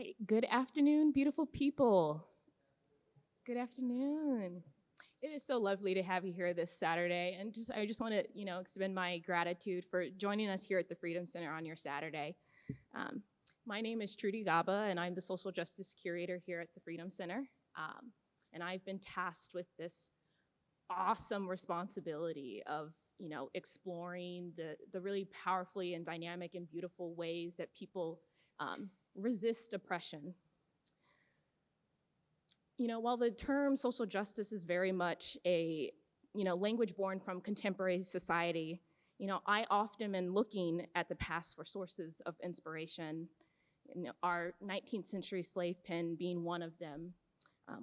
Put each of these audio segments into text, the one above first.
right. Good afternoon, beautiful people. Good afternoon. It is so lovely to have you here this Saturday, and I just want to, extend my gratitude for joining us here at the Freedom Center on your Saturday. Um, my name is Trudy Gaba, and I'm the Social Justice Curator here at the Freedom Center. And I've been tasked with this awesome responsibility of, exploring the really powerfully and dynamic and beautiful ways that people resist oppression. While the term social justice is very much a, language born from contemporary society, I often am looking at the past for sources of inspiration, our 19th century slave pen being one of them,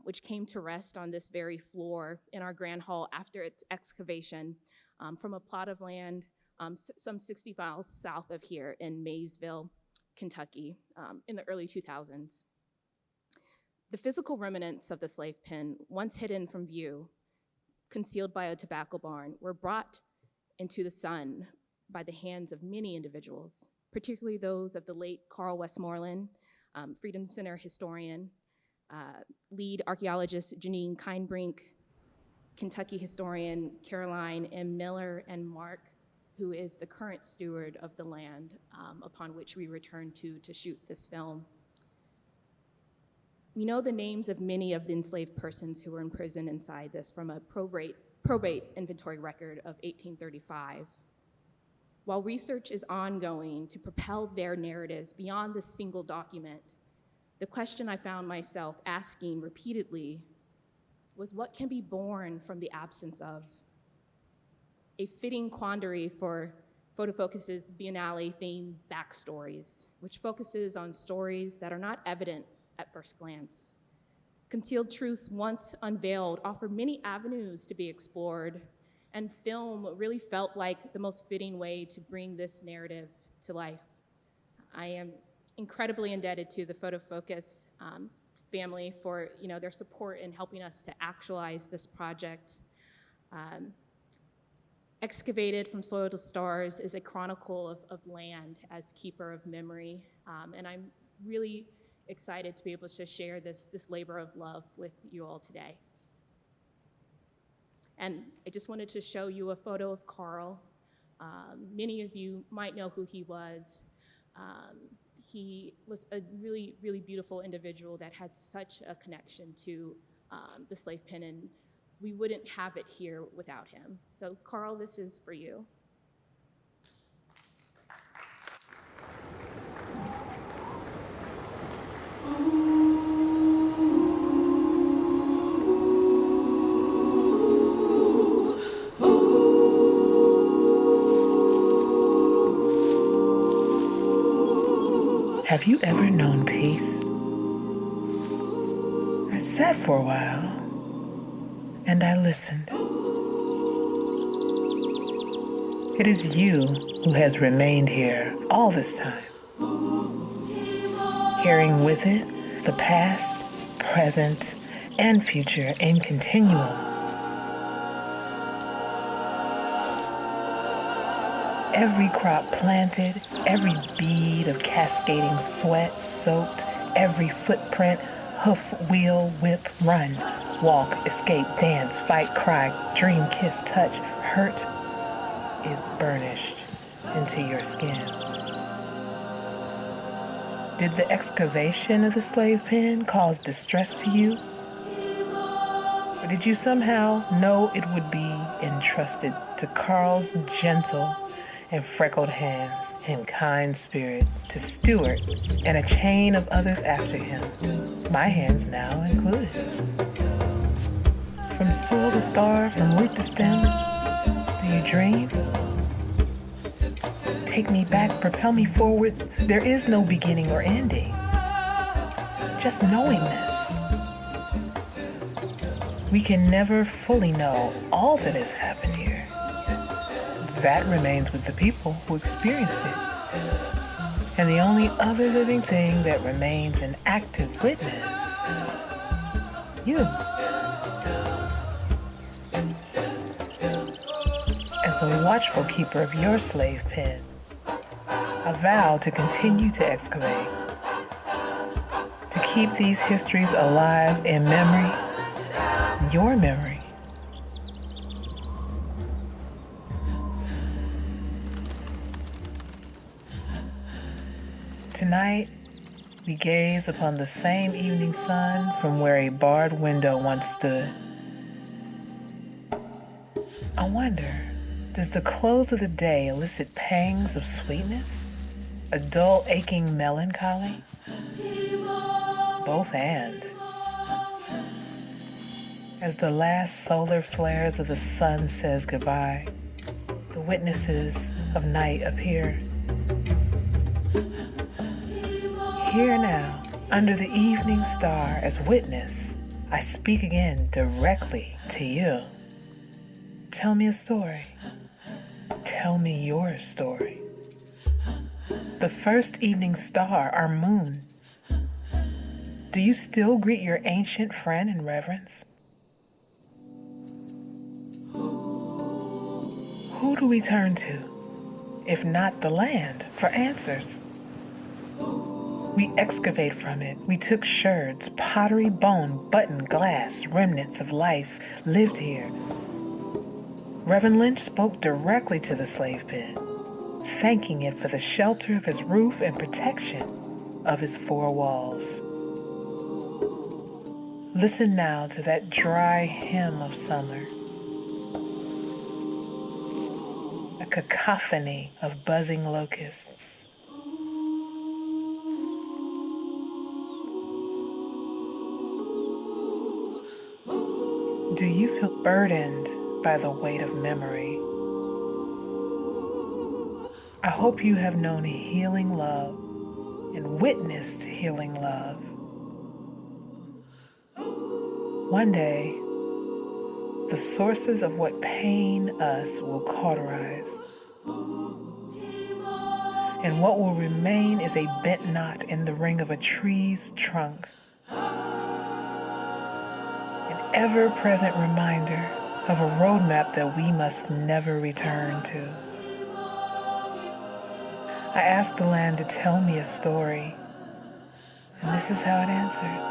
which came to rest on this very floor in our Grand Hall after its excavation from a plot of land some 60 miles south of here in Maysville, Kentucky, in the early 2000s. The physical remnants of the slave pen, once hidden from view, concealed by a tobacco barn, were brought into the sun by the hands of many individuals, particularly those of the late Carl Westmoreland, Freedom Center historian, lead archaeologist Janine Kindbrink, Kentucky historian Caroline M. Miller, and Mark, who is the current steward of the land upon which we returned to shoot this film. We know the names of many of the enslaved persons who were imprisoned inside this from a probate inventory record of 1835. While research is ongoing to propel their narratives beyond this single document, the question I found myself asking repeatedly was, what can be born from the absence of? A fitting quandary for Photofocus's Biennale theme, Backstories, which focuses on stories that are not evident at first glance. Concealed truths once unveiled offer many avenues to be explored, and film really felt like the most fitting way to bring this narrative to life. I am incredibly indebted to the Photofocus family for their support in helping us to actualize this project. Excavated from Soil to Stars is a chronicle of land as keeper of memory, and I'm really excited to be able to share this labor of love with you all today. And I just wanted to show you a photo of Carl. Many of you might know who he was. He was a really, really beautiful individual that had such a connection to the slave pen, and we wouldn't have it here without him. So Carl, this is for you. Have you ever known peace? I sat for a while and I listened. It is you who has remained here all this time, carrying with it the past, present, and future in continuum. Every crop planted, every bead of cascading sweat soaked, every footprint, hoof, wheel, whip, run, walk, escape, dance, fight, cry, dream, kiss, touch, hurt is burnished into your skin. Did the excavation of the slave pen cause distress to you? Or did you somehow know it would be entrusted to Carl's gentle and freckled hands and kind spirit to steward, and a chain of others after him, my hands now included? From soil to star, from root to stem, do you dream? Take me back, propel me forward. There is no beginning or ending. Just knowingness. We can never fully know all that has happened here. That remains with the people who experienced it. And the only other living thing that remains an active witness, you. As a watchful keeper of your slave pen, I vow to continue to excavate, keep these histories alive in memory, your memory. Tonight, we gaze upon the same evening sun from where a barred window once stood. I wonder, does the close of the day elicit pangs of sweetness? A dull, aching melancholy? Both and. As the last solar flares of the sun says goodbye, the witnesses of night appear. Here now, under the evening star as witness, I speak again directly to you. Tell me a story. Tell me your story. The first evening star, our moon. Do you still greet your ancient friend in reverence? Who do we turn to, if not the land, for answers? We excavate from it. We took sherds, pottery, bone, button, glass, remnants of life lived here. Reverend Lynch spoke directly to the slave pen, thanking it for the shelter of his roof and protection of his four walls. Listen now to that dry hymn of summer, a cacophony of buzzing locusts. Do you feel burdened by the weight of memory? I hope you have known healing love and witnessed healing love. One day, the sources of what pain us will cauterize, and what will remain is a bent knot in the ring of a tree's trunk. Ever-present reminder of a roadmap that we must never return to. I asked the land to tell me a story, and this is how it answered.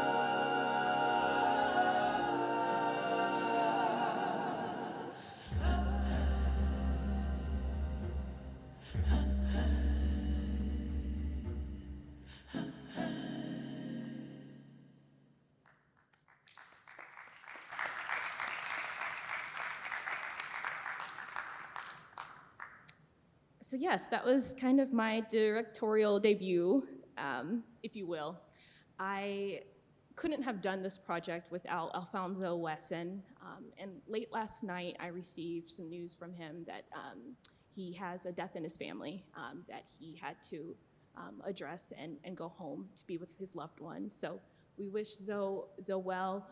So yes, that was kind of my directorial debut, if you will. I couldn't have done this project without Alphonzo Wesson, and late last night I received some news from him that he has a death in his family that he had to address and go home to be with his loved one. So we wish Zoe well.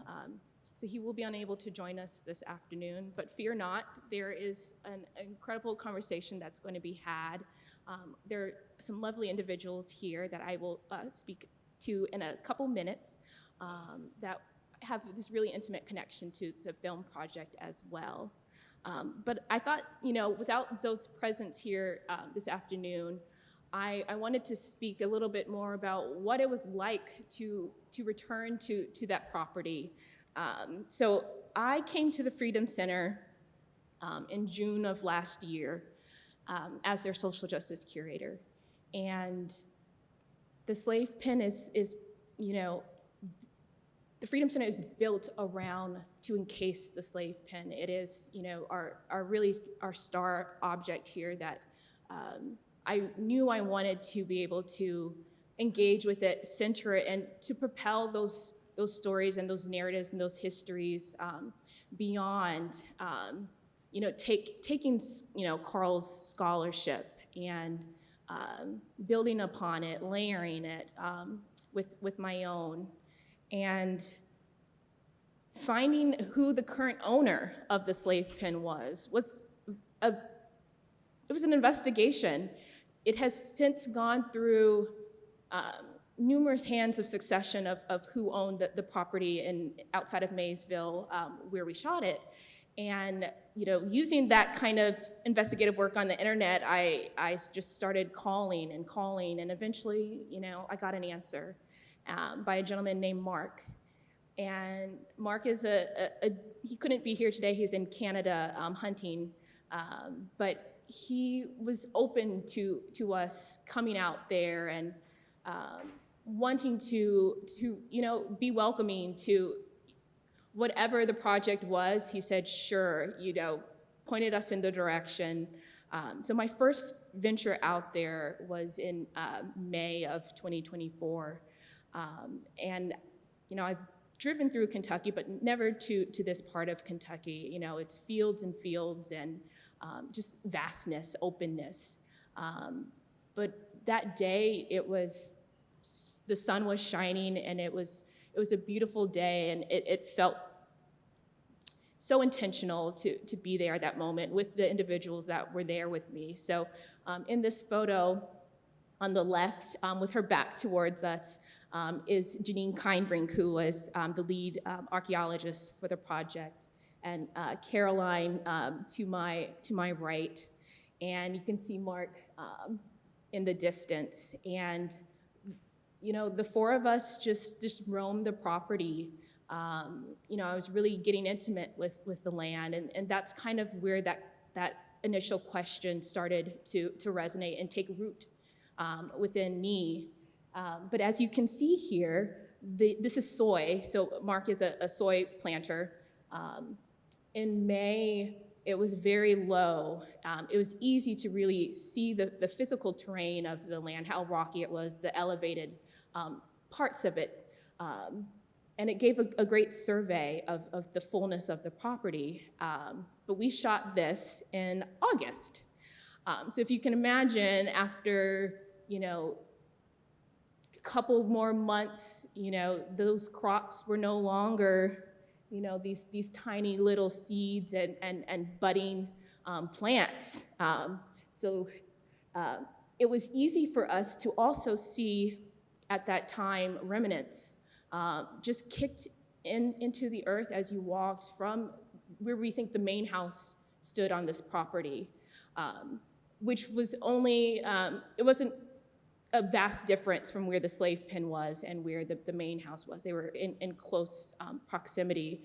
So he will be unable to join us this afternoon, but fear not, there is an incredible conversation that's going to be had. There are some lovely individuals here that I will speak to in a couple minutes that have this really intimate connection to the film project as well. But I thought, without Zoe's presence here this afternoon, I wanted to speak a little bit more about what it was like to return to that property. So I came to the Freedom Center in June of last year as their social justice curator. And the slave pen is the Freedom Center is built around to encase the slave pen. It is, our star object here that I knew I wanted to be able to engage with it, center it, and to propel those stories and those narratives and those histories beyond, taking, Carl's scholarship and building upon it, layering it with my own, and finding who the current owner of the slave pen was an investigation. It has since gone through numerous hands of succession of who owned the property outside of Maysville where we shot it. And using that kind of investigative work on the internet, I just started calling, and eventually, I got an answer. by a gentleman named Mark. And Mark is he couldn't be here today, he's in Canada hunting, but he was open to us coming out there and wanting to be welcoming to whatever the project was. He said, sure, pointed us in the direction. So my first venture out there was in May of 2024. And, I've driven through Kentucky, but never to this part of Kentucky. It's fields and fields and just vastness, openness. But that day, the sun was shining, and it was a beautiful day, and it felt so intentional to be there at that moment with the individuals that were there with me. So in this photo on the left, with her back towards us, is Janine Kindbrink, who was the lead archaeologist for the project, and Caroline to my right. And you can see Mark in the distance. And the four of us just roamed the property. I was really getting intimate with the land, and that's kind of where that initial question started to resonate and take root within me. But as you can see here, this is soy. So Mark is a soy planter. In May, it was very low. It was easy to really see the physical terrain of the land, how rocky it was, the elevated parts of it. And it gave a great survey of the fullness of the property. But we shot this in August. So if you can imagine, after, a couple more months, those crops were no longer, these tiny little seeds and budding plants. So it was easy for us to also see at that time remnants just kicked into the earth as you walked from where we think the main house stood on this property, which was only, it wasn't a vast difference from where the slave pen was and where the main house was. They were in close proximity.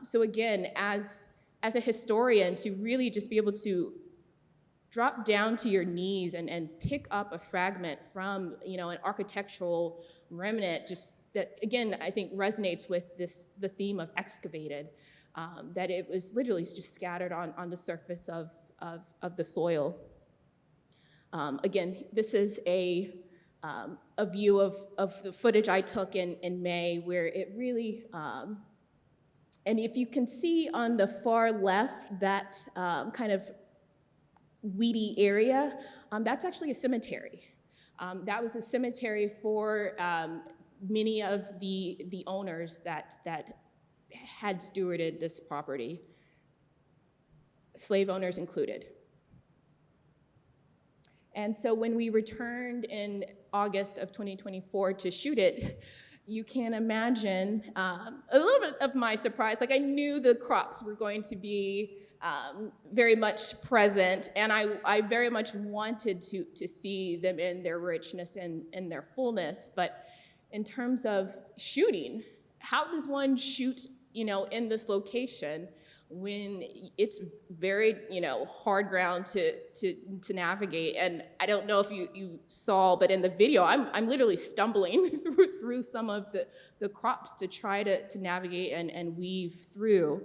So again, as a historian, to really just be able to drop down to your knees and pick up a fragment from an architectural remnant, just that, again, I think resonates with the theme of excavated, that it was literally just scattered on the surface of the soil. Again, this is a view of the footage I took in May, where it really, and if you can see on the far left, that kind of weedy area, that's actually a cemetery. That was a cemetery for many of the owners that had stewarded this property, slave owners included. And so when we returned in August of 2024 to shoot it, you can imagine a little bit of my surprise. Like, I knew the crops were going to be very much present, and I very much wanted to see them in their richness and their fullness. But in terms of shooting, how does one shoot, in this location when it's very, hard ground to navigate? And I don't know if you saw, but in the video, I'm literally stumbling through some of the crops to try to navigate and weave through.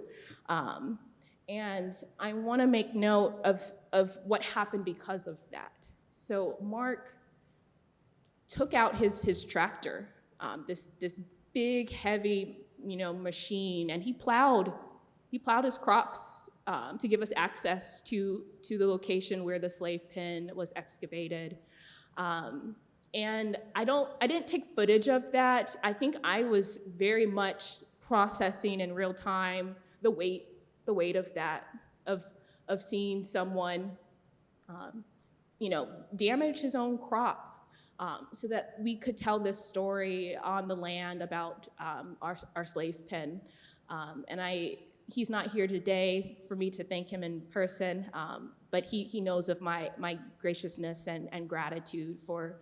And I want to make note of what happened because of that. So Mark took out his tractor, this big, heavy, machine, and he plowed his crops to give us access to the location where the slave pen was excavated. And I didn't take footage of that. I think I was very much processing in real time the weight of that, of seeing someone, damage his own crop, so that we could tell this story on the land about our slave pen. And he's not here today for me to thank him in person, But he knows of my graciousness and gratitude for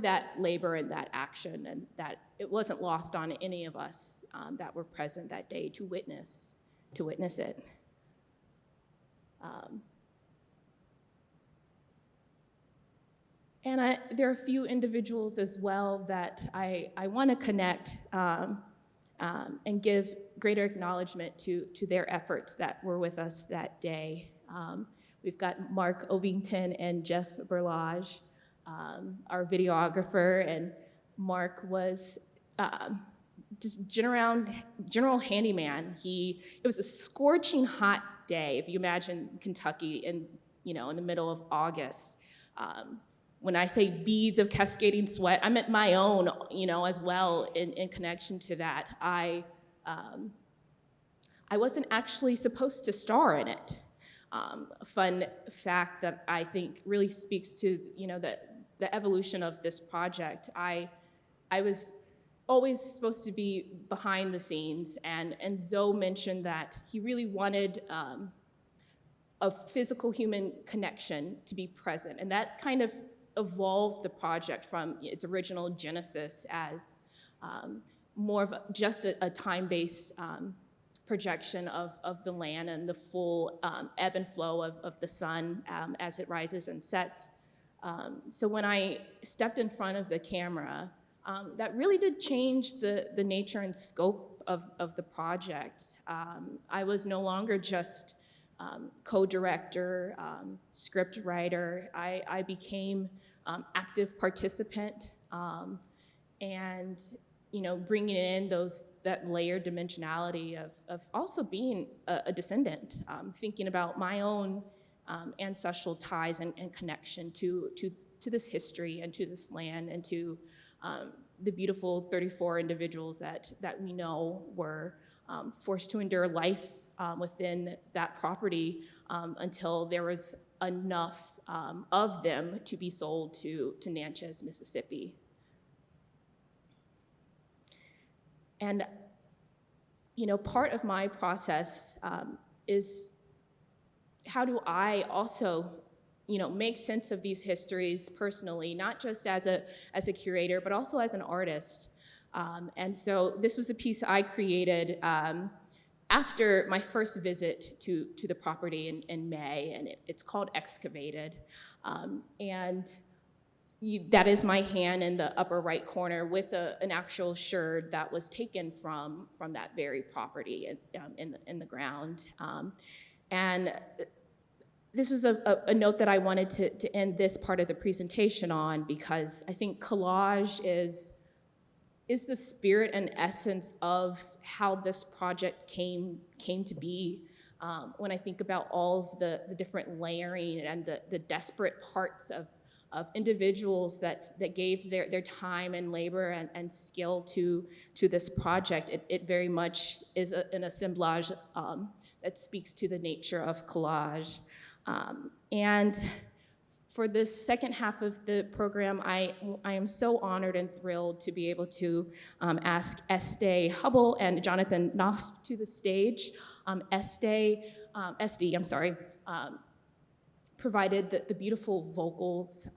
that labor and that action, and that it wasn't lost on any of us that were present that day to witness it. And there are a few individuals as well that I want to connect and give greater acknowledgement to their efforts that were with us that day. We've got Mark Ovington and Jeff Berlage, our videographer, and Mark was just general handyman. It was a scorching hot day, if you imagine Kentucky in the middle of August. When I say beads of cascading sweat, I meant my own, as well in connection to that. I wasn't actually supposed to star in it. A fun fact that I think really speaks to, the evolution of this project. I was always supposed to be behind the scenes, and Zoe mentioned that he really wanted a physical human connection to be present, and that kind of evolved the project from its original genesis as more of just a time-based projection of the land and the full ebb and flow of the sun as it rises and sets. So when I stepped in front of the camera, that really did change the nature and scope of the project. I was no longer just co-director, script writer. I became active participant, and bringing in that layered dimensionality of also being a descendant, thinking about my own ancestral ties and connection to this history and to this land and to the beautiful 34 individuals that we know were forced to endure life within that property until there was enough of them to be sold to Natchez, Mississippi. And part of my process is how do I also make sense of these histories personally, not just as a curator, but also as an artist. And so this was a piece I created after my first visit to the property in May, and it's called Excavated. That is my hand in the upper right corner with an actual sherd that was taken from that very property in the ground. And this was a note that I wanted to end this part of the presentation on, because I think collage is the spirit and essence of how this project came to be. When I think about all of the different layering and the desperate parts of individuals that gave their time and labor and skill to this project, it very much is an assemblage that speaks to the nature of collage. And for this second half of the program, I am so honored and thrilled to be able to ask Estee Hubble and Jonathan Nosp to the stage. Estee provided the beautiful vocals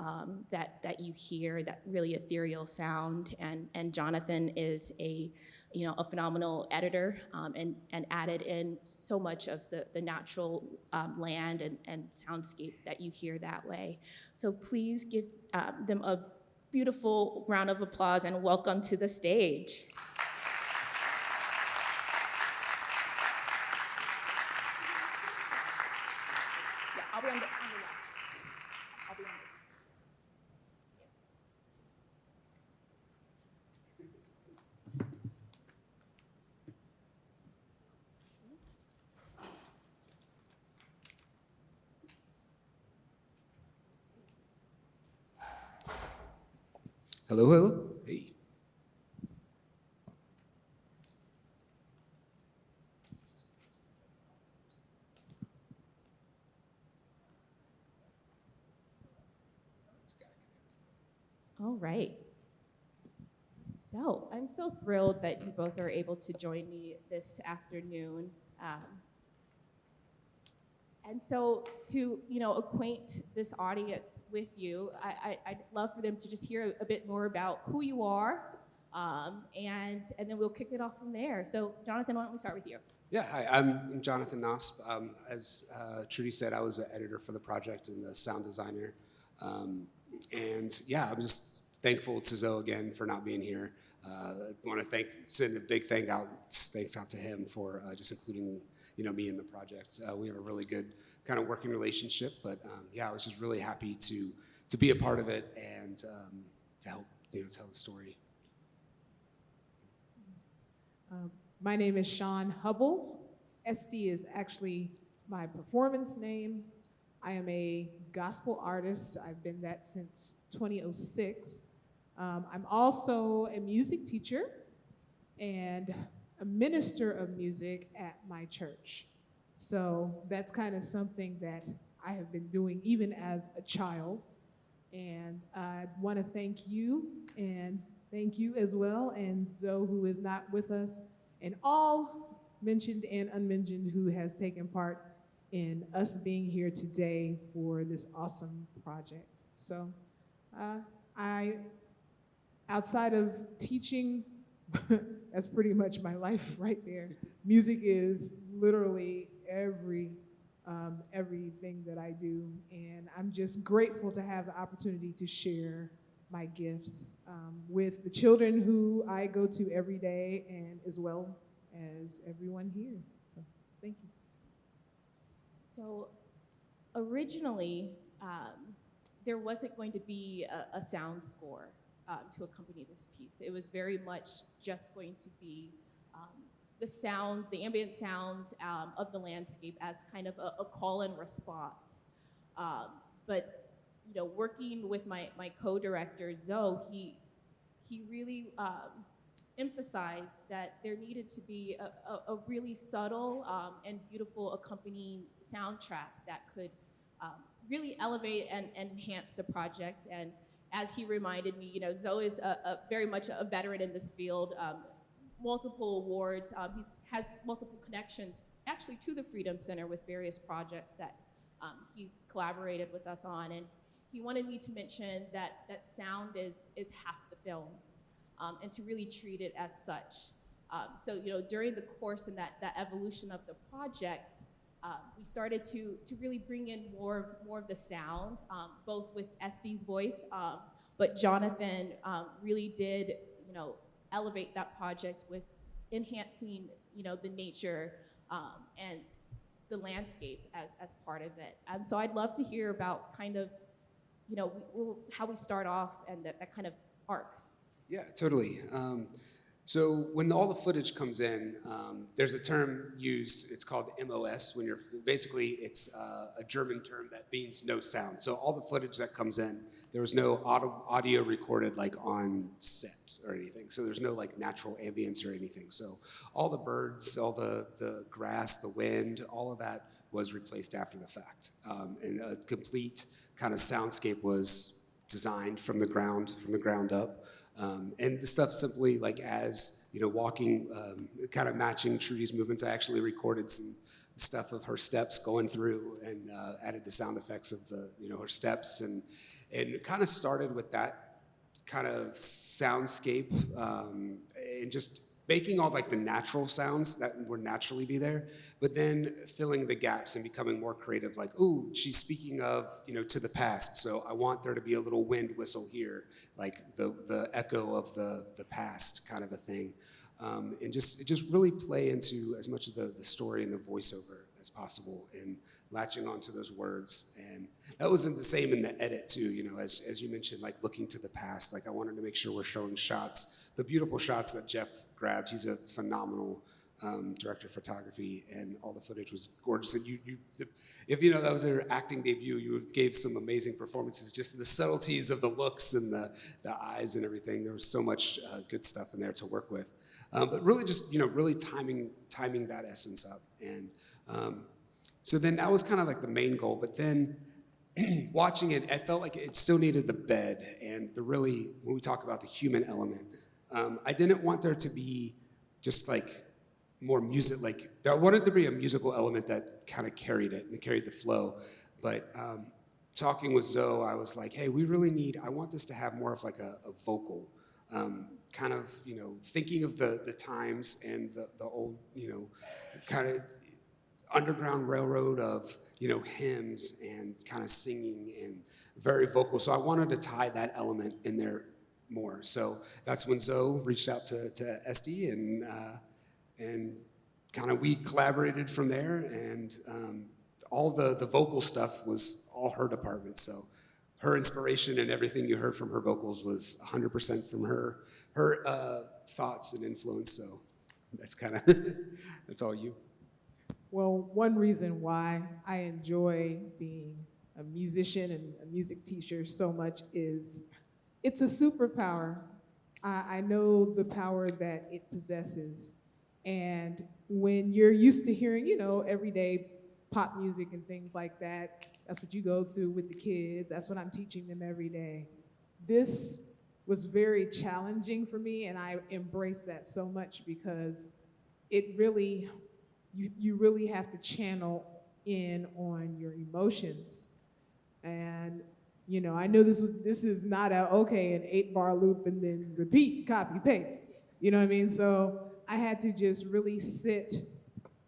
that you hear, that really ethereal sound, and Jonathan is a phenomenal editor and added in so much of the natural land and soundscape that you hear that way. So please give them a beautiful round of applause and welcome to the stage. Yeah, I'll be on the left. I'll be on the Hello, hello. Hey. All right. So I'm so thrilled that you both are able to join me this afternoon. And so to, acquaint this audience with you, I'd love for them to just hear a bit more about who you are, and then we'll kick it off from there. So Jonathan, why don't we start with you? Yeah, hi, I'm Jonathan Nosp. As Trudy said, I was the editor for the project and the sound designer. And yeah, I'm just thankful to Zoe again for not being here. I want to send a big thanks out to him for just including me in the project. We have a really good kind of working relationship, but yeah, I was just really happy to be a part of it and to help tell the story. My name is Sean Hubble. SD is actually my performance name. I am a gospel artist. I've been that since 2006. I'm also a music teacher and a minister of music at my church. So that's kind of something that I have been doing even as a child. And I want to thank you as well, and Zoe, who is not with us, and all mentioned and unmentioned who has taken part in us being here today for this awesome project. So outside of teaching, that's pretty much my life right there. Music is literally everything that I do, and I'm just grateful to have the opportunity to share my gifts with the children who I go to every day, and as well as everyone here. So, thank you. So originally, there wasn't going to be a sound score to accompany this piece. It was very much just going to be the sound, the ambient sound of the landscape as kind of a call and response. But working with my co-director, Zoe, he really emphasized that there needed to be a really subtle and beautiful accompanying soundtrack that could really elevate and enhance the project. And as he reminded me, Zoe is very much a veteran in this field, multiple awards. He has multiple connections actually to the Freedom Center with various projects that he's collaborated with us on. And he wanted me to mention that sound is half the film, and to really treat it as such. So during the course and that evolution of the project, we started to really bring in more of the sound, both with SD's voice, but Jonathan really did elevate that project with enhancing the nature and the landscape as part of it. And so I'd love to hear about kind of how we start off and that kind of arc. Yeah, totally. So when all the footage comes in, there's a term used, it's called MOS, when it's a German term that means no sound. So all the footage that comes in, there was no audio recorded like on set or anything. So there's no like natural ambience or anything. So all the birds, all the grass, the wind, all of that was replaced after the fact. And a complete kind of soundscape was designed from the ground up. And the stuff simply like as, walking, kind of matching Trudy's movements, I actually recorded some stuff of her steps going through and added the sound effects of her steps and it kind of started with that kind of soundscape and just making all like the natural sounds that would naturally be there, but then filling the gaps and becoming more creative, like, ooh, she's speaking of, to the past, so I want there to be a little wind whistle here, like the echo of the past kind of a thing. And just really play into as much of the story and the voiceover as possible and latching onto those words. And that wasn't the same in the edit too, as you mentioned, like looking to the past, like I wanted to make sure we're showing shots, the beautiful shots that Jeff grabbed. He's a phenomenal director of photography, and all the footage was gorgeous. And if that was her acting debut, you gave some amazing performances, just the subtleties of the looks and the eyes and everything. There was so much good stuff in there to work with. But really just, really timing that essence up. And so then that was kind of like the main goal, but then watching it, I felt like it still needed the bed and when we talk about the human element, I didn't want there to be just like more music, like I wanted to be a musical element that kind of carried it and carried the flow. But talking with Zoe, I was like, hey, I want this to have more of like a vocal, kind of, thinking of the times and the old, kind of Underground Railroad of, hymns and kind of singing and very vocal. So I wanted to tie that element in there more. So that's when Zoe reached out to SD and kind of we collaborated from there, and all the vocal stuff was all her department. So her inspiration and everything you heard from her vocals was 100% from her thoughts and influence. So that's kind of that's all you. Well, one reason why I enjoy being a musician and a music teacher so much is it's a superpower. I know the power that it possesses. And when you're used to hearing, everyday pop music and things like that, that's what you go through with the kids. That's what I'm teaching them every day. This was very challenging for me, and I embrace that so much because it really, you really have to channel in on your emotions. And I know this is not an 8-bar loop and then repeat, copy, paste. You know what I mean? So I had to just really sit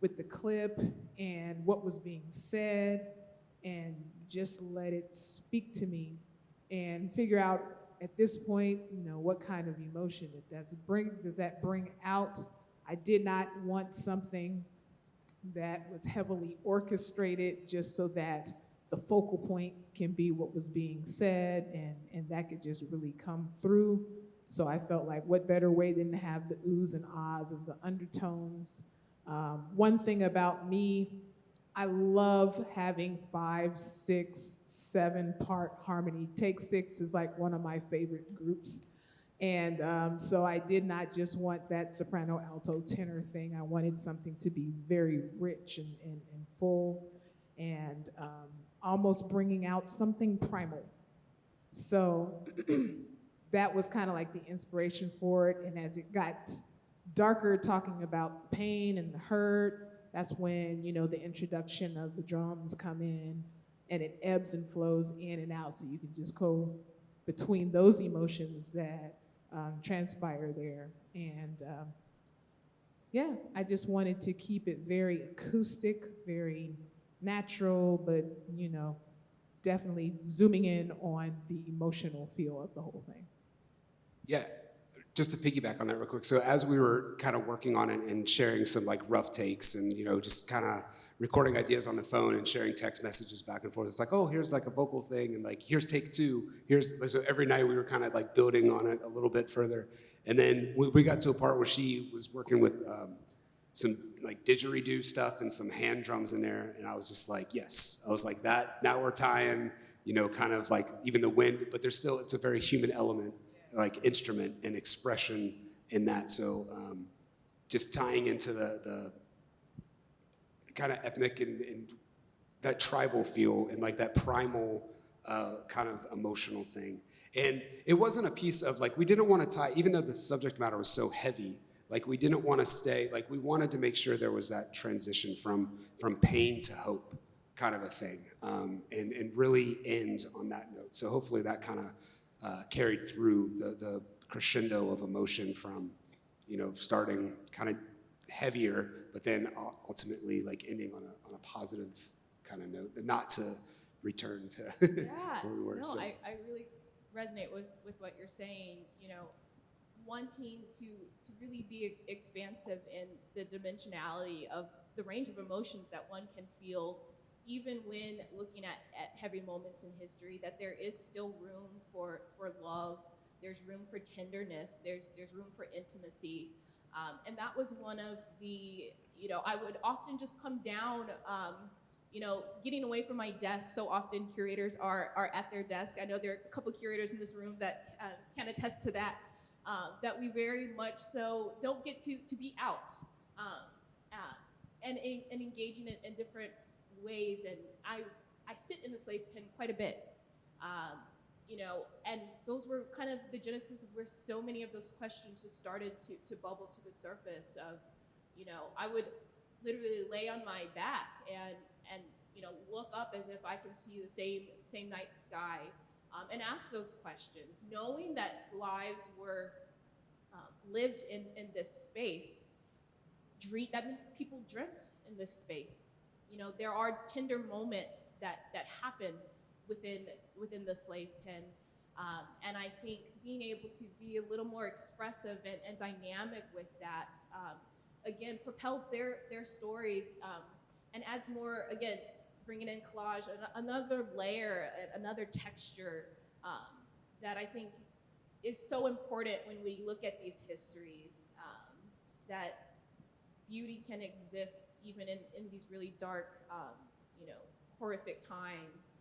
with the clip and what was being said and just let it speak to me and figure out at this point, what kind of emotion does that bring out? I did not want something that was heavily orchestrated just so that the focal point can be what was being said and that could just really come through. So I felt like what better way than to have the oohs and ahs of the undertones. One thing about me, I love having 5, 6, 7-part harmony. Take 6 is like one of my favorite groups. And so I did not just want that soprano, alto, tenor thing. I wanted something to be very rich and full and almost bringing out something primal. So that was kind of like the inspiration for it. And as it got darker, talking about the pain and the hurt, that's when, the introduction of the drums come in and it ebbs and flows in and out. So you can just go between those emotions that transpire there. And I just wanted to keep it very acoustic, very natural, but, definitely zooming in on the emotional feel of the whole thing. Yeah, just to piggyback on that real quick. So as we were kind of working on it and sharing some like rough takes and, just kind of recording ideas on the phone and sharing text messages back and forth, it's like, oh, here's like a vocal thing and like, here's take 2. So every night we were kind of like building on it a little bit further. And then we got to a part where she was working with some like didgeridoo stuff and some hand drums in there. And I was just like, yes. I was like, that, now we're tying, kind of like even the wind, but it's a very human element, like instrument and expression in that. So just tying into the kind of ethnic and that tribal feel and like that primal kind of emotional thing. And it wasn't a piece of like, we didn't want to tie, even though the subject matter was so heavy, like we didn't want to stay, like we wanted to make sure there was that transition from pain to hope kind of a thing, and really end on that note. So hopefully that kind of carried through the crescendo of emotion from, starting kind of heavier, but then ultimately like ending on a positive kind of note, and not to return to where we were. No, So. I really resonate with what you're saying, wanting to really be expansive in the dimensionality of the range of emotions that one can feel, even when looking at heavy moments in history, that there is still room for love, there's room for tenderness, there's room for intimacy. And that was one of the, I would often just come down, getting away from my desk. So often curators are at their desk. I know there are a couple curators in this room that can attest to that, that we very much so don't get to be out and engaging in different ways. And I sit in the slave pen quite a bit, and those were kind of the genesis of where so many of those questions just started to bubble to the surface of, I would literally lay on my back and look up as if I can see the same night sky, and ask those questions, knowing that lives were lived in this space. That people dreamt in this space. There are tender moments that happen within the slave pen. And I think being able to be a little more expressive and dynamic with that, again, propels their stories, and adds more, again, bringing in collage, another layer, another texture, that I think is so important when we look at these histories, that beauty can exist even in these really dark, horrific times.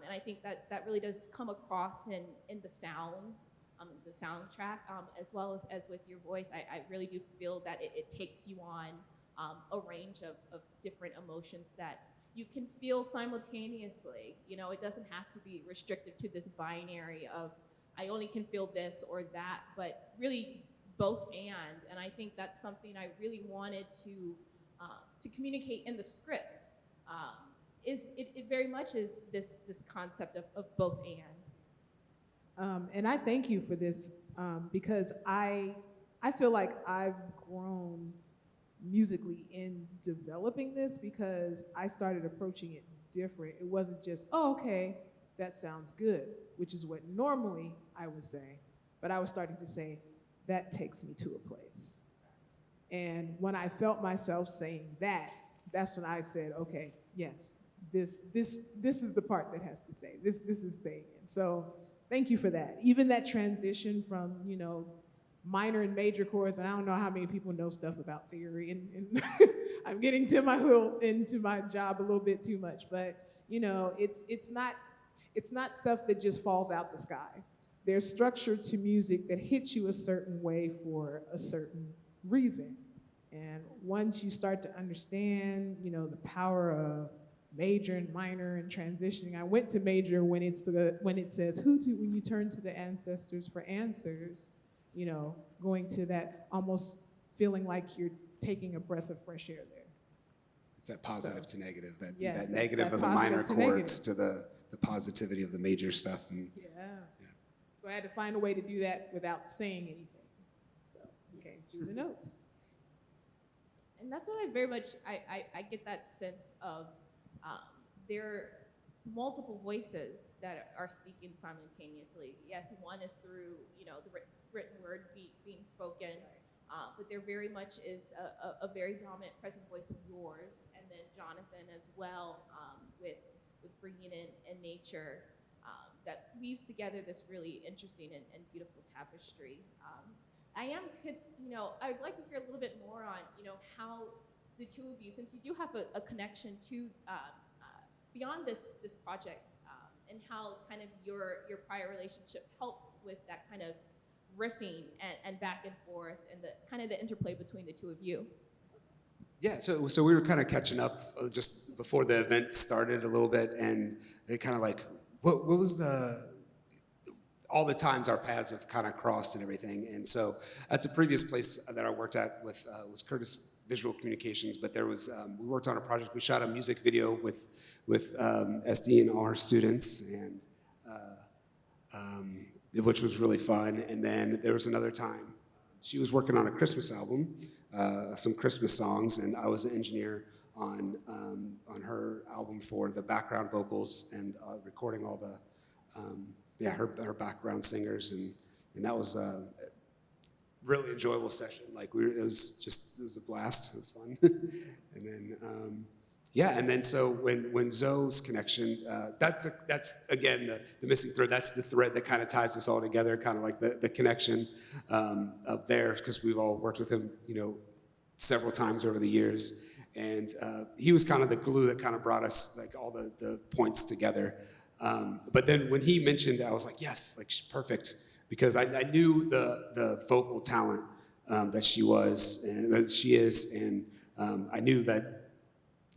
And I think that really does come across in the sounds, the soundtrack, as well as with your voice. I really do feel that it takes you on a range of different emotions that you can feel simultaneously. It doesn't have to be restricted to this binary of I only can feel this or that, but really both and I think that's something I really wanted to communicate in the script. It very much is this concept of both and. And I thank you for this, because I feel like I've grown musically in developing this, because I started approaching it different. It wasn't just, oh, okay, that sounds good, which is what normally I would say, but I was starting to say, that takes me to a place. And when I felt myself saying that, that's when I said, okay, yes, this is the part that has to stay. This is staying in. So thank you for that. Even that transition from, minor and major chords, and I don't know how many people know stuff about theory, and I'm getting into my job a little bit too much, but it's not stuff that just falls out the sky. There's structure to music that hits you a certain way for a certain reason. And once you start to understand, the power of major and minor and transitioning. I went to major when it says, when you turn to the ancestors for answers, going to that, almost feeling like you're taking a breath of fresh air there. It's that positive to negative, Yes, that negative of the minor chords to the positivity of the major stuff. And yeah. So I had to find a way to do that without saying anything. So we came through the notes. And that's what I very much, I get that sense of, there are multiple voices that are speaking simultaneously. Yes, one is through, the written word being spoken, but there very much is a very dominant present voice of yours, and then Jonathan as well, with bringing in nature, that weaves together this really interesting and beautiful tapestry. I would like to hear a little bit more on, how the two of you, since you do have a connection to beyond this project, and how kind of your prior relationship helped with that kind of riffing and back and forth, and the kind of the interplay between the two of you. yeah, so we were kind of catching up just before the event started a little bit, and it kind of like, what was all the times our paths have kind of crossed and everything. And so at the previous place that I worked at with was Curtis Visual Communications, but there was, we worked on a project, we shot a music video with SD and all her students, and which was really fun. And then there was another time, she was working on a Christmas album, some Christmas songs, and I was an engineer on her album for the background vocals and recording all the, her background singers, and that was a really enjoyable session. Like it was a blast. It was fun. And then and then so when Zoe's connection, that's again the missing thread. That's the thread that kind of ties us all together. Kind of like the connection up there, because we've all worked with him, several times over the years, and he was kind of the glue that kind of brought us like all the points together. But then when he mentioned it, I was like, yes, like she's perfect, because I knew the vocal talent that she was and that she is, and I knew that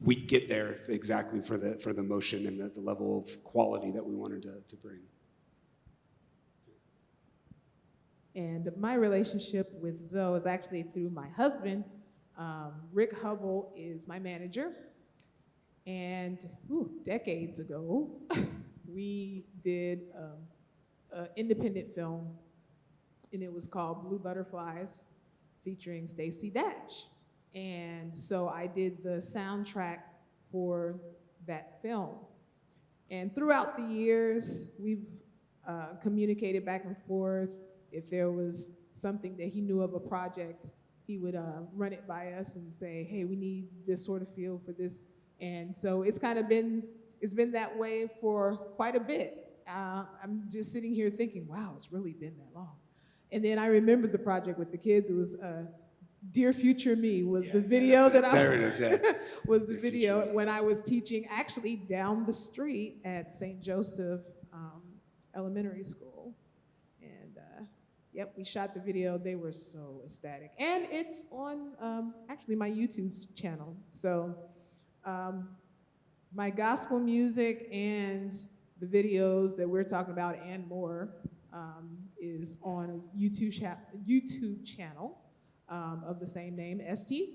we'd get there exactly for the motion and the level of quality that we wanted to bring. And my relationship with Zoe is actually through my husband. Rick Hubble is my manager. And decades ago, we did an independent film, and it was called Blue Butterflies, featuring Stacey Dash. And so I did the soundtrack for that film. And throughout the years, we've communicated back and forth. If there was something that he knew of a project, he would run it by us and say, hey, we need this sort of feel for this. And so it's been that way for quite a bit. I'm just sitting here thinking, wow, it's really been that long. And then I remembered the project with the kids. It was Dear Future Me was the video that I there it is, yeah. was the Dear video Future Me. when I was teaching actually down the street at St. Joseph Elementary School. And yep, we shot the video. They were so ecstatic. And it's on actually my YouTube channel. So my gospel music and the videos that we're talking about and more is on a YouTube channel of the same name, ST.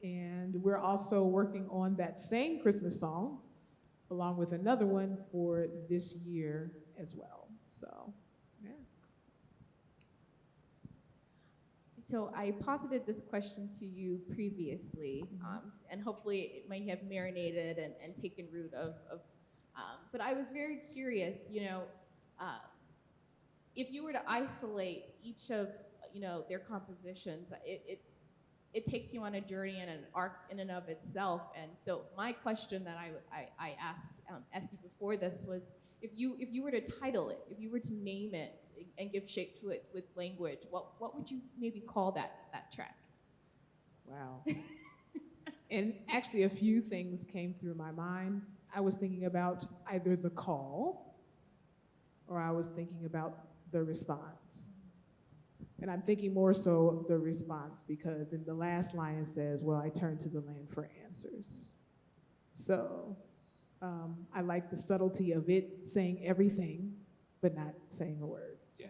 And we're also working on that same Christmas song along with another one for this year as well. So, yeah. So I posited this question to you previously, and hopefully it might have marinated and taken root but I was very curious, if you were to isolate each of, their compositions, it takes you on a journey and an arc in and of itself. And so my question that I asked Esty before this was, if you were to title it, if you were to name it and give shape to it with language, what would you maybe call that track? Wow. And actually a few things came through my mind. I was thinking about either the call or I was thinking about the response. And I'm thinking more so of the response because in the last line it says, well, I turn to the land for answers. So I like the subtlety of it saying everything, but not saying a word. Yeah.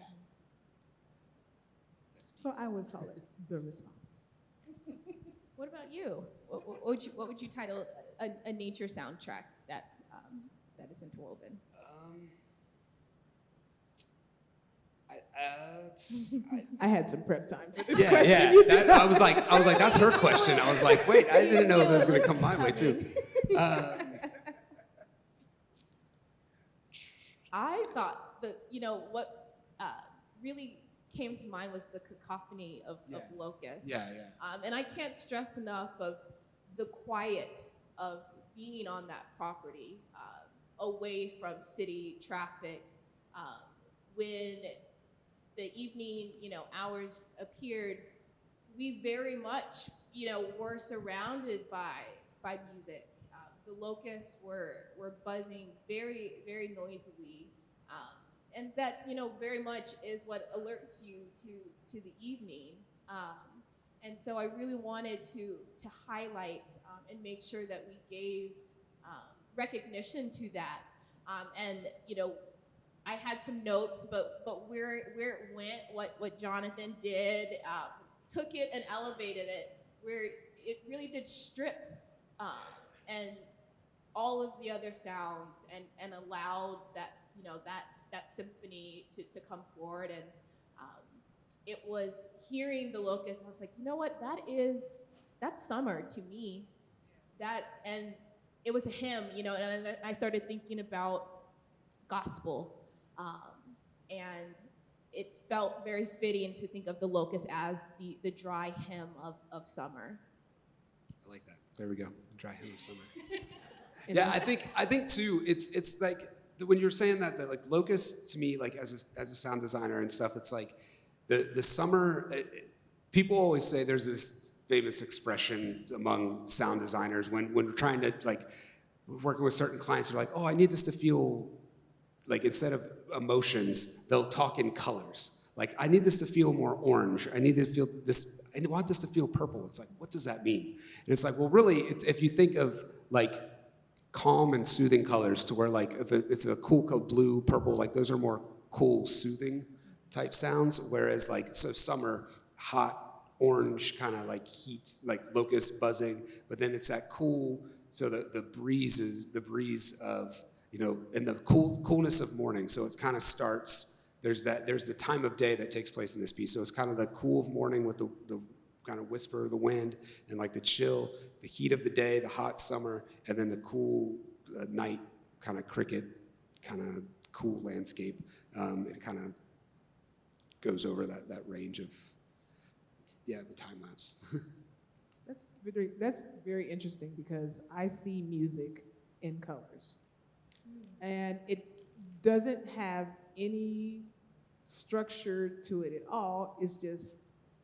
So I would call it the response. What about you? What would you title a nature soundtrack that is interwoven? I had some prep time for this Yeah, question. yeah. I was like, that's her question. I was like, wait, I didn't know if it was going to come my way too. I thought that, what really came to mind was the cacophony of locusts. Yeah, yeah. And I can't stress enough of the quiet of being on that property, away from city traffic. When the evening, hours appeared, we very much, were surrounded by music. The locusts were buzzing very, very noisily. And that, very much is what alerts you to the evening. And so I really wanted to highlight and make sure that we gave recognition to that. And, I had some notes, but where it went, what Jonathan did, took it and elevated it, where it really did strip and all of the other sounds and allowed that, that symphony to come forward. And it was hearing the locust, I was like, you know what, that's summer to me. And it was a hymn, and I started thinking about gospel. And it felt very fitting to think of the locust as the dry hymn of summer. I like that. There we go. Dry hymn of summer. Yeah, I think too. It's like when you're saying that like locust to me, like as a sound designer and stuff, it's like the summer. People always say there's this famous expression among sound designers when we're trying to like working with certain clients. They're like, oh, I need this to feel. Like instead of emotions, they'll talk in colors. Like, I need this to feel more orange. I need to feel this, I want this to feel purple. It's like, what does that mean? And it's like, well, really, if you think of like calm and soothing colors to where like, if it's a cool blue, purple, like those are more cool, soothing type sounds. Whereas like, so summer, hot, orange kind of like heat, like locust buzzing, but then it's that cool, so the breeze of, and the coolness of morning. So it kind of starts, there's the time of day that takes place in this piece. So it's kind of the cool of morning with the kind of whisper of the wind and like the chill, the heat of the day, the hot summer, and then the cool night kind of cricket, kind of cool landscape. It kind of goes over that range of, the time lapse. That's very interesting because I see music in colors. And it doesn't have any structure to it at all. It's just,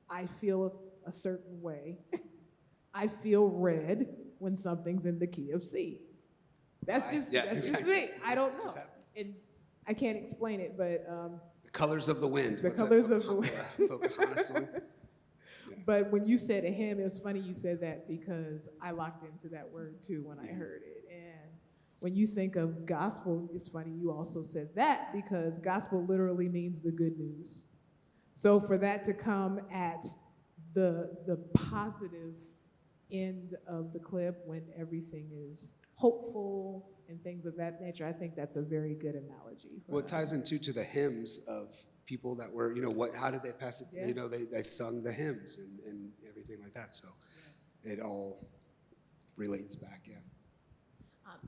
I feel a certain way. I feel red when something's in the key of C. That's just me. I don't know. And I can't explain it, but The colors of the wind. the colors of the wind. Focus on a song. But when you said a hymn, it was funny you said that because I locked into that word too when I heard it. And when you think of gospel, it's funny you also said that because gospel literally means the good news. So for that to come at the positive end of the clip when everything is hopeful and things of that nature, I think that's a very good analogy. Well, it ties into to the hymns of people that were, how did they pass it? Yeah. They sung the hymns and everything like that. So it all relates back, yeah.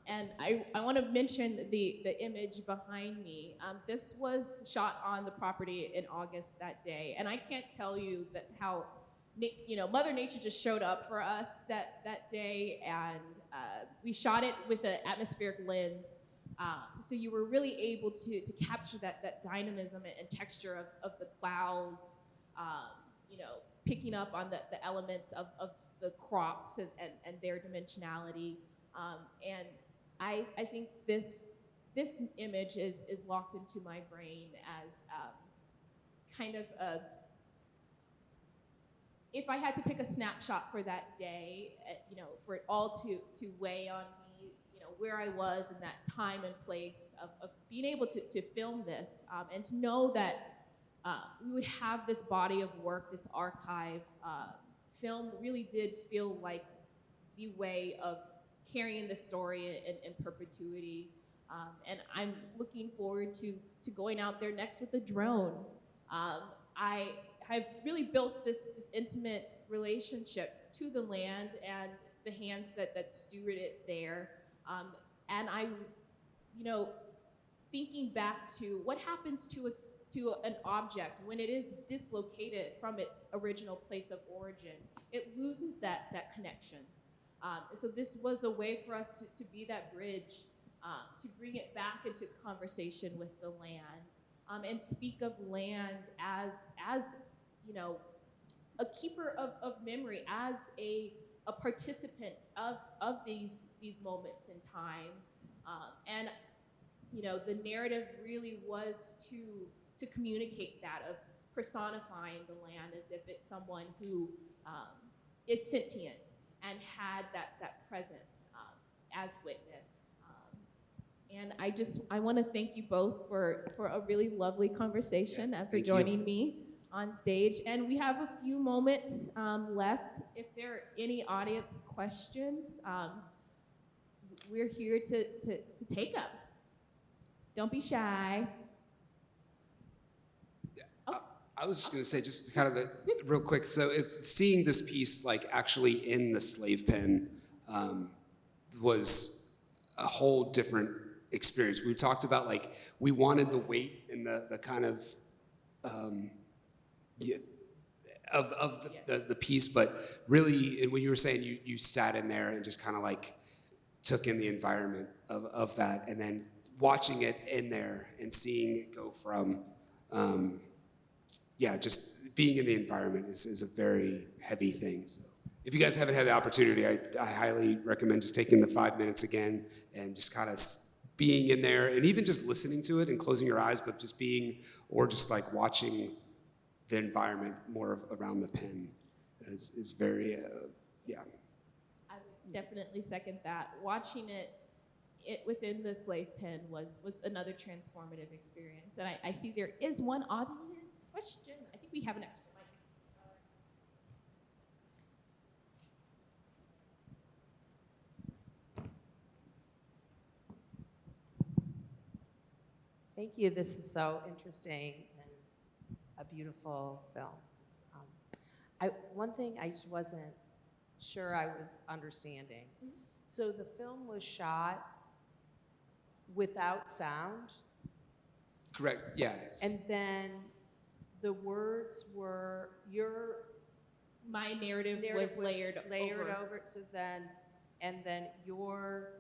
And I want to mention the image behind me. This was shot on the property in August that day, and I can't tell you that how Mother Nature just showed up for us that day, and we shot it with an atmospheric lens. So you were really able to capture that dynamism and texture of the clouds, picking up on the elements of the crops and their dimensionality. And I think this image is locked into my brain as kind of a, if I had to pick a snapshot for that day, for it all to weigh on me, where I was in that time and place of being able to film this, and to know that we would have this body of work, this archive. Film really did feel like the way of carrying the story in perpetuity. And I'm looking forward to going out there next with a drone. I have really built this intimate relationship to the land and the hands that steward it there. And I, thinking back to what happens to an object when it is dislocated from its original place of origin, it loses that connection. And so this was a way for us to be that bridge, to bring it back into conversation with the land, and speak of land as a keeper of memory, as a participant of these moments in time. And the narrative really was to communicate that, of personifying the land as if it's someone who is sentient and had that presence as witness. And I want to thank you both for a really lovely conversation and for joining me on stage. And we have a few moments left. If there are any audience questions, we're here to take them. Don't be shy. I was just going to say, just kind of real quick. So, seeing this piece like actually in the slave pen was a whole different experience. We talked about like we wanted the weight and the kind of the piece, but really, when you were saying you sat in there and just kind of like took in the environment of that, and then watching it in there and seeing it go from. Just being in the environment is a very heavy thing. So if you guys haven't had the opportunity, I highly recommend just taking the 5 minutes again and just kind of being in there and even just listening to it and closing your eyes, but just being, or just like watching the environment more around the pen is very, I would definitely second that. Watching it within the slave pen was another transformative experience. And I see there is one audience question. I think we have an extra mic. Thank you. This is so interesting and a beautiful film. One thing I just wasn't sure I was understanding. So the film was shot without sound, Correct, yes. and then the words were My narrative narrative was layered over. So then your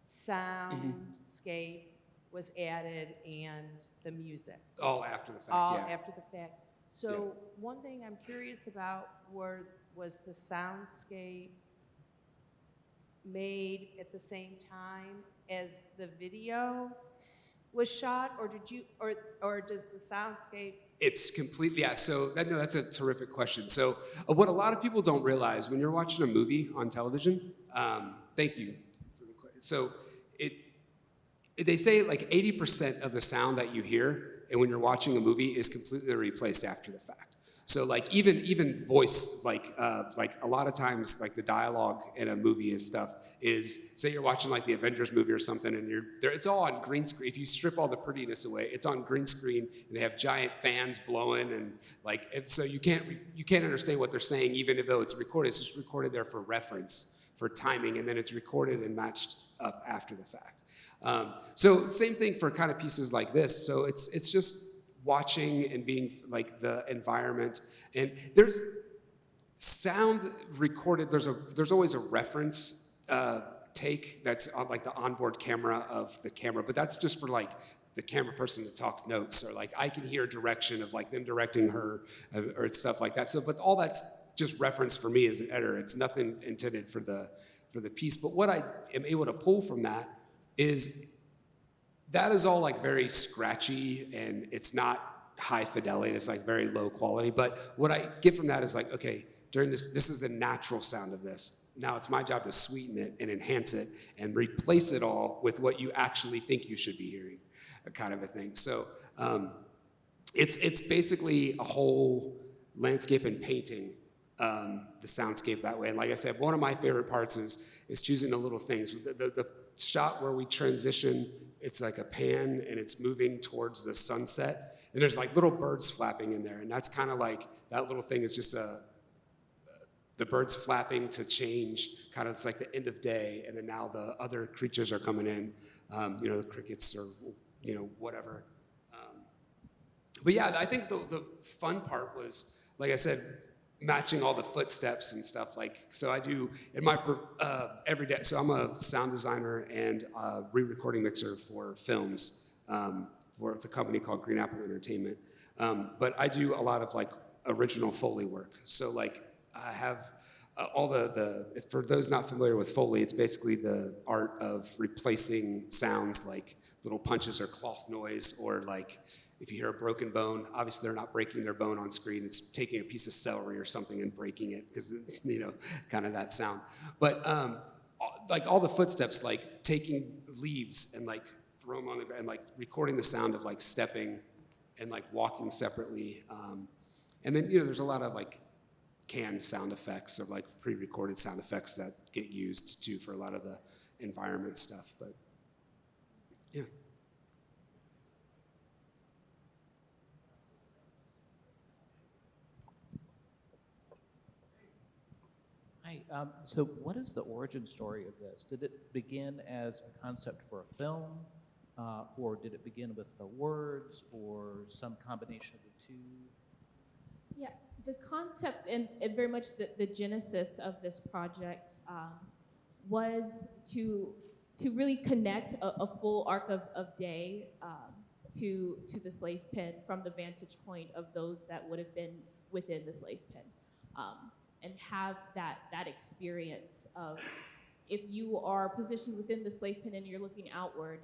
soundscape was added and the music. All after the fact, All yeah. after the fact. So one thing I'm curious about was the soundscape made at the same time as the video was shot, or did you, or does the soundscape? It's completely, yeah, so that's a terrific question. So what a lot of people don't realize when you're watching a movie on television, thank you for the question. So they say like 80% of the sound that you hear and when you're watching a movie is completely replaced after the fact. So like even voice, like a lot of times like the dialogue in a movie and stuff is, say you're watching like the Avengers movie or something and it's all on green screen. If you strip all the prettiness away, it's on green screen and they have giant fans blowing and so you can't understand what they're saying even though it's recorded. It's just recorded there for reference, for timing, and then it's recorded and matched up after the fact. So same thing for kind of pieces like this. So it's just watching and being like the environment, and there's sound recorded. There's always a reference take that's on like the onboard camera of the camera, but that's just for like the camera person to talk notes, or like I can hear direction of like them directing her or stuff like that. So, but all that's just reference for me as an editor. It's nothing intended for the piece. But what I am able to pull from that is all like very scratchy and it's not high fidelity. It's like very low quality. But what I get from that is like, okay, during this is the natural sound of this. Now it's my job to sweeten it and enhance it and replace it all with what you actually think you should be hearing, kind of a thing. So it's basically a whole landscape and painting the soundscape that way. And like I said, one of my favorite parts is choosing the little things. The shot where we transition, it's like a pan and it's moving towards the sunset. And there's like little birds flapping in there. And that's kind of like, that little thing is just the birds flapping to change, kind of it's like the end of day. And then now the other creatures are coming in, the crickets or, whatever. But yeah, I think the fun part was, like I said, matching all the footsteps and stuff. Like, so I do in my every day. So I'm a sound designer and a re-recording mixer for films for the company called Green Apple Entertainment. But I do a lot of like original Foley work. So like I have all for those not familiar with Foley, it's basically the art of replacing sounds like little punches or cloth noise, or like if you hear a broken bone, obviously they're not breaking their bone on screen. It's taking a piece of celery or something and breaking it because, kind of that sound. But like all the footsteps, like taking leaves and like throw them on the ground and like recording the sound of like stepping and like walking separately. And then, there's a lot of like canned sound effects or like pre-recorded sound effects that get used too for a lot of the environment stuff. But yeah. Hi, so what is the origin story of this? Did it begin as a concept for a film, or did it begin with the words, or some combination of the two? Yeah, the concept and very much the genesis of this project was to really connect a full arc of day to the slave pen from the vantage point of those that would have been within the slave pen. And have that experience of, if you are positioned within the slave pen and you're looking outward,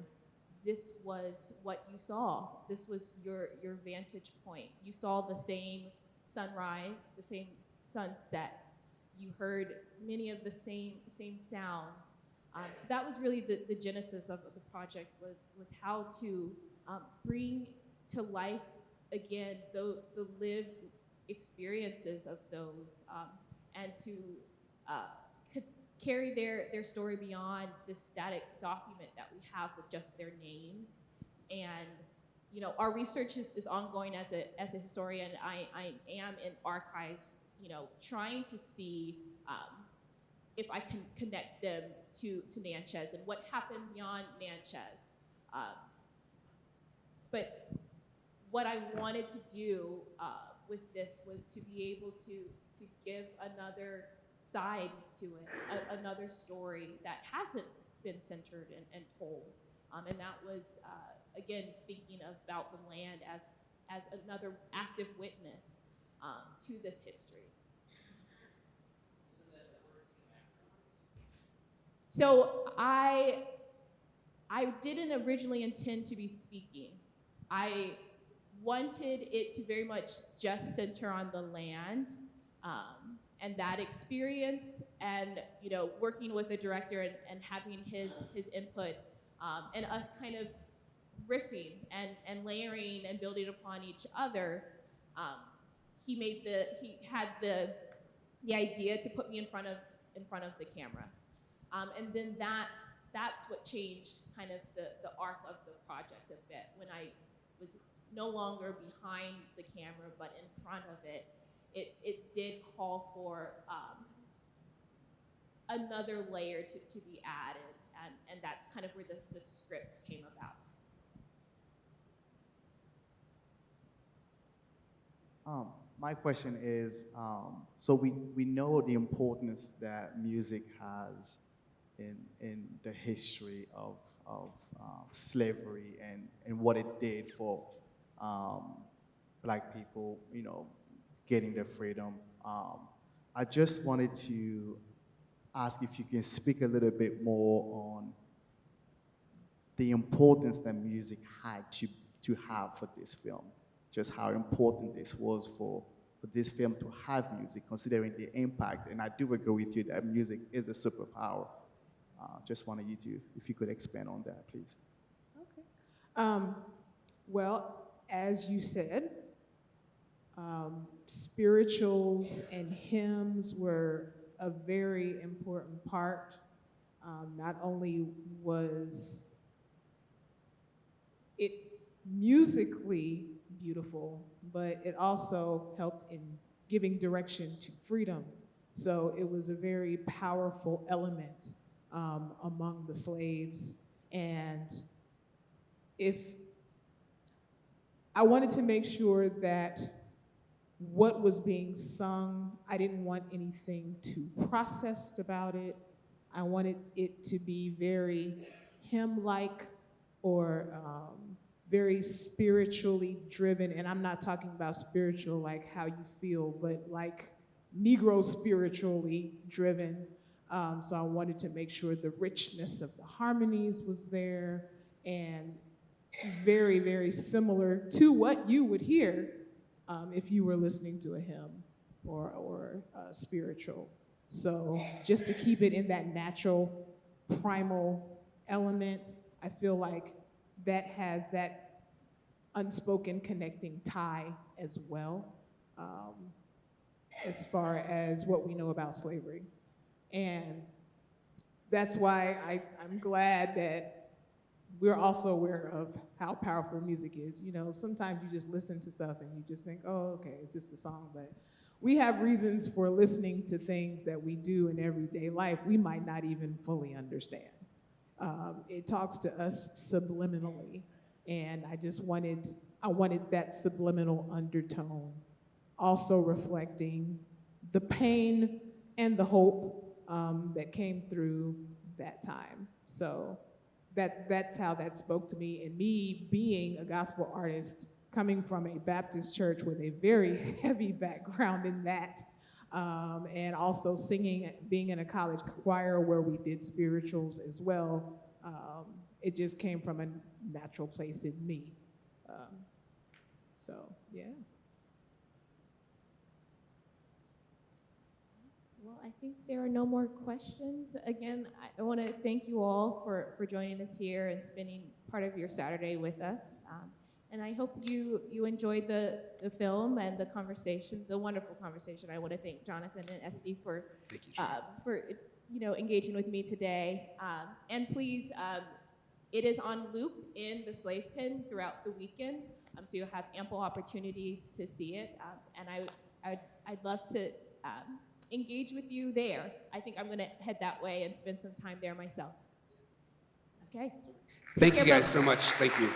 this was what you saw. This was your vantage point. You saw the same sunrise, the same sunset. You heard many of the same sounds. So that was really the genesis of the project, was how to bring to life again the lived experiences of those, and to carry their story beyond this static document that we have with just their names, and our research is ongoing as a historian. I am in archives, trying to see if I can connect them to Natchez and what happened beyond Natchez. But what I wanted to do with this was to be able to give another side to it, another story that hasn't been centered and told. And that was, again, thinking about the land as another active witness to this history. So I didn't originally intend to be speaking. I wanted it to very much just center on the land and that experience, and working with the director and having his input, and us kind of riffing and layering and building upon each other. He had the idea to put me in front of the camera. And then that's what changed kind of the arc of the project a bit. When I was no longer behind the camera, but in front of it, it did call for another layer to be added. And that's kind of where the script came about. My question is, so we know the importance that music has in the history of slavery and what it did for Black people, getting their freedom. I just wanted to ask if you can speak a little bit more on the importance that music had to have for this film. Just how important this was for this film to have music, considering the impact. And I do agree with you that music is a superpower. Just wanted you to, if you could expand on that, please. Okay. Well, as you said, spirituals and hymns were a very important part. Not only was it musically beautiful, but it also helped in giving direction to freedom. So it was a very powerful element among the slaves. And if I wanted to make sure that what was being sung, I didn't want anything too processed about it. I wanted it to be very hymn-like or very spiritually driven. And I'm not talking about spiritual like how you feel, but like Negro spiritually driven. So I wanted to make sure the richness of the harmonies was there, and very, very similar to what you would hear if you were listening to a hymn or a spiritual. So just to keep it in that natural, primal element, I feel like that has that unspoken connecting tie as well, as far as what we know about slavery. And that's why I'm glad that we're also aware of how powerful music is. Sometimes you just listen to stuff and you just think, oh, okay, it's just a song. But we have reasons for listening to things that we do in everyday life we might not even fully understand. It talks to us subliminally. And I wanted that subliminal undertone, also reflecting the pain and the hope that came through that time. So that's how that spoke to me. And me being a gospel artist, coming from a Baptist church with a very heavy background in that, and also singing, being in a college choir where we did spirituals as well, it just came from a natural place in me. So, yeah. Well, I think there are no more questions. Again, I want to thank you all for joining us here and spending part of your Saturday with us. And I hope you enjoyed the film and the conversation, the wonderful conversation. I want to thank Jonathan and Esty for engaging with me today. And please, It is on loop in the Slave Pen throughout the weekend, so you'll have ample opportunities to see it. And I'd love to engage with you there. I think I'm going to head that way and spend some time there myself. Okay. Thank you guys so much. Thank you.